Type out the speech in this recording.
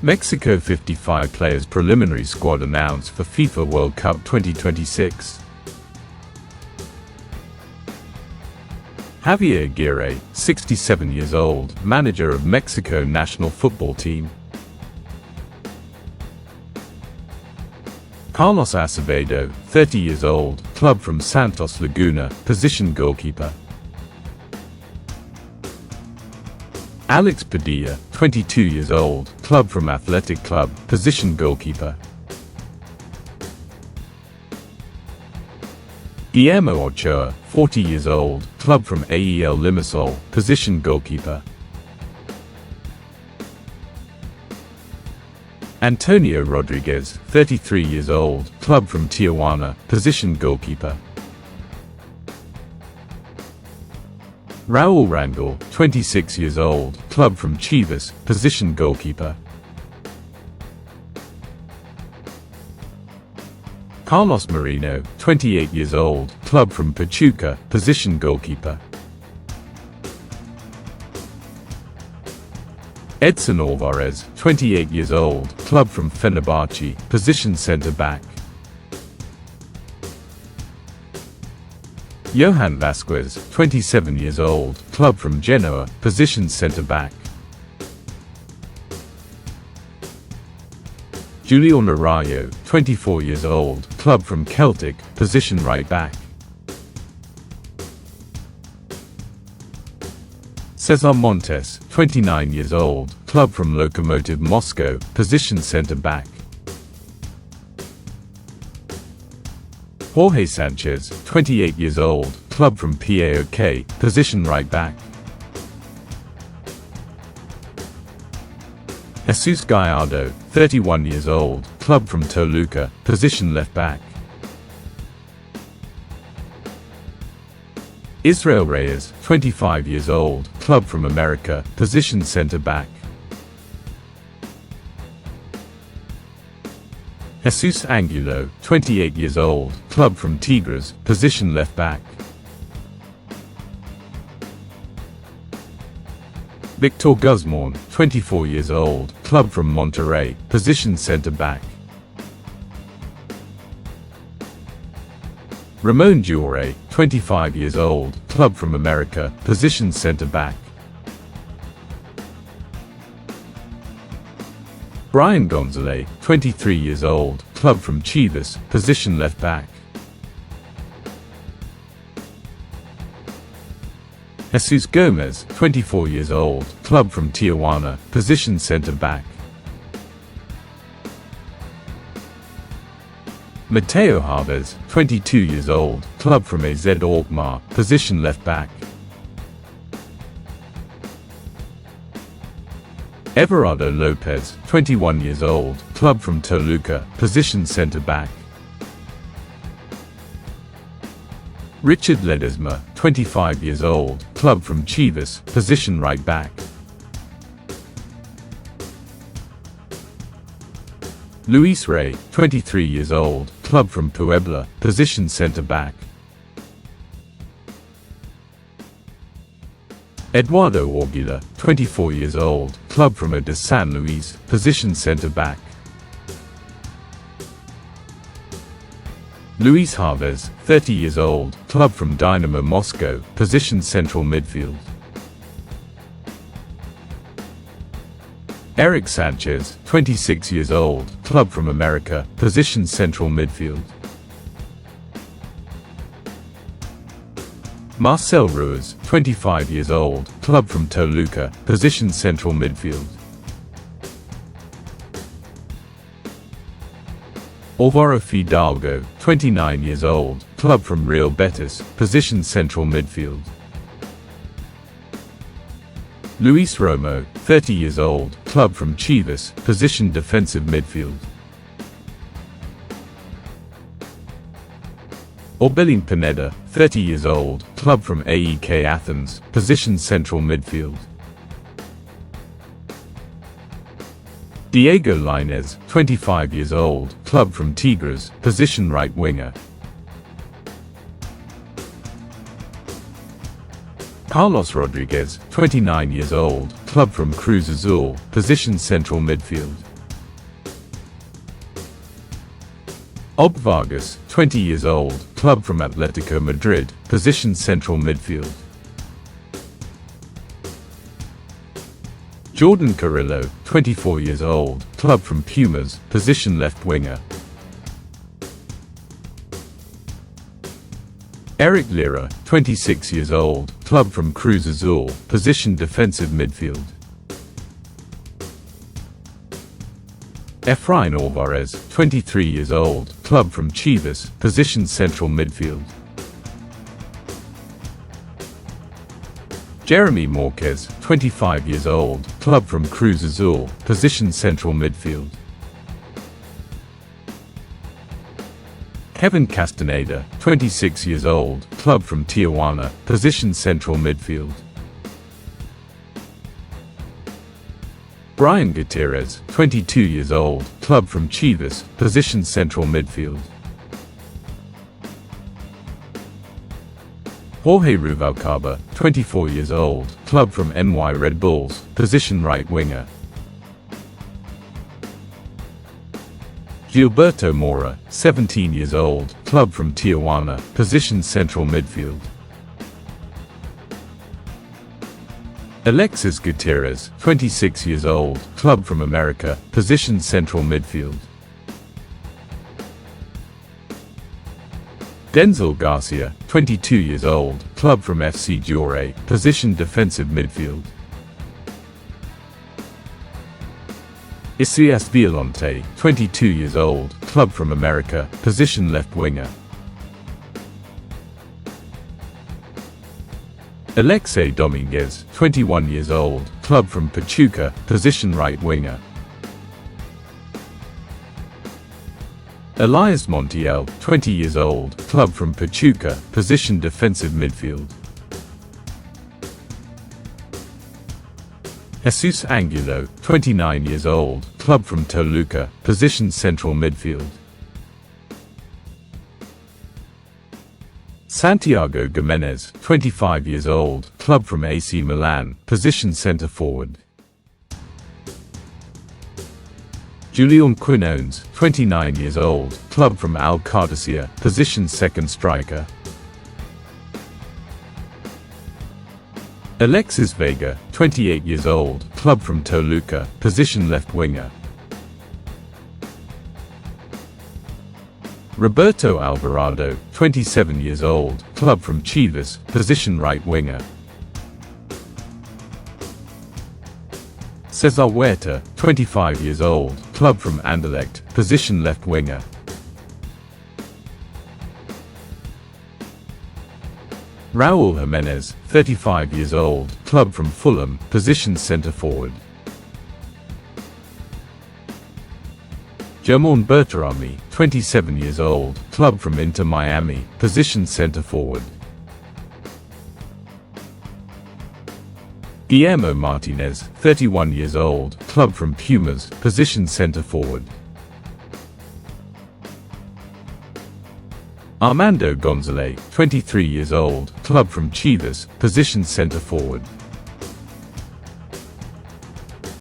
Mexico 55 players preliminary squad announced for FIFA World Cup 2026. Javier Aguirre, 67 years old, manager of Mexico national football team. Carlos Acevedo, 30 years old, club from Santos Laguna, position goalkeeper. Alex Padilla, 22 years old, club from Athletic Club, position goalkeeper. Guillermo Ochoa, 40 years old, club from AEL Limassol, position goalkeeper. Antonio Rodriguez, 33 years old, club from Tijuana, position goalkeeper. Raúl Rangel, 26 years old, club from Chivas, position goalkeeper. Carlos Moreno, 28 years old, club from Pachuca, position goalkeeper. Edson Álvarez, 28 years old, club from Fenerbahçe, position centre-back. Johan Vasquez, 27 years old, club from Genoa, position centre-back. Julian Arroyo, 24 years old, club from Celtic, position right-back. Cesar Montes, 29 years old, club from Lokomotiv Moscow, position centre-back. Jorge Sanchez, 28 years old, club from PAOK, position right-back. Jesus Gallardo, 31 years old, club from Toluca, position left-back. Israel Reyes, 25 years old, club from America, position centre-back. Jesus Angulo, 28 years old, club from Tigres, position left-back. Victor Guzman, 24 years old, club from Monterrey, position centre-back. Ramon Jure, 25 years old, club from America, position centre-back. Brian Gonzalez, 23 years old, club from Chivas, position left-back. Jesus Gomez, 24 years old, club from Tijuana, position centre-back. Mateo Harvez, 22 years old, club from AZ Alkmaar, position left-back. Everardo Lopez, 21 years old, club from Toluca, position centre-back. Richard Ledesma, 25 years old, club from Chivas, position right-back. Luis Rey, 23 years old, club from Puebla, position centre-back. Eduardo Orgula, 24 years old, club from de San Luis, position centre-back. Luis Harvez, 30 years old, club from Dynamo Moscow, position central midfield. Eric Sanchez, 26 years old, club from America, position central midfield. Marcel Ruiz, 25 years old, club from Toluca, position central midfield. Álvaro Fidalgo, 29 years old, club from Real Betis, position central midfield. Luis Romo, 30 years old, club from Chivas, position defensive midfield. Orbelín Pineda, 30 years old, club from AEK Athens, position central midfield. Diego Lainez, 25 years old, club from Tigres, position right winger. Carlos Rodriguez, 29 years old, club from Cruz Azul, position central midfield. Ob Vargas, 20 years old, club from Atlético Madrid, position central midfield. Jordan Carrillo, 24 years old, club from Pumas, position left winger. Eric Lira, 26 years old, club from Cruz Azul, position defensive midfield. Efrain Alvarez, 23 years old, club from Chivas, position central midfield. Jeremy Marquez, 25 years old, club from Cruz Azul, position central midfield. Kevin Castaneda, 26 years old, club from Tijuana, position central midfield. Brian Gutierrez, 22 years old, club from Chivas, position central midfield. Jorge Ruvalcaba, 24 years old, club from NY Red Bulls, position right winger. Gilberto Mora, 17 years old, club from Tijuana, position central midfield. Alexis Gutierrez, 26 years old, club from America, position central midfield. Denzel Garcia, 22 years old, club from FC Jure, position defensive midfield. Isias Violante, 22 years old, club from America, position left winger. Alexei Dominguez, 21 years old, club from Pachuca, position right winger. Elias Montiel, 20 years old, club from Pachuca, position defensive midfield. Jesus Angulo, 29 years old, club from Toluca, position central midfield. Santiago Giménez, 25 years old, club from AC Milan, position centre forward. Julian Quinones, 29 years old, club from Al Qadisiyah, position second striker. Alexis Vega, 28 years old, club from Toluca, position left winger. Roberto Alvarado, 27 years old, club from Chivas, position right winger. Cesar Huerta, 25 years old, club from Anderlecht, position left winger. Raúl Jiménez, 35 years old, club from Fulham, position centre forward. Germán Bertarami, 27 years old, club from Inter Miami, position centre forward. Guillermo Martinez, 31 years old, club from Pumas, position centre forward. Armando Gonzalez, 23 years old, club from Chivas, position centre forward.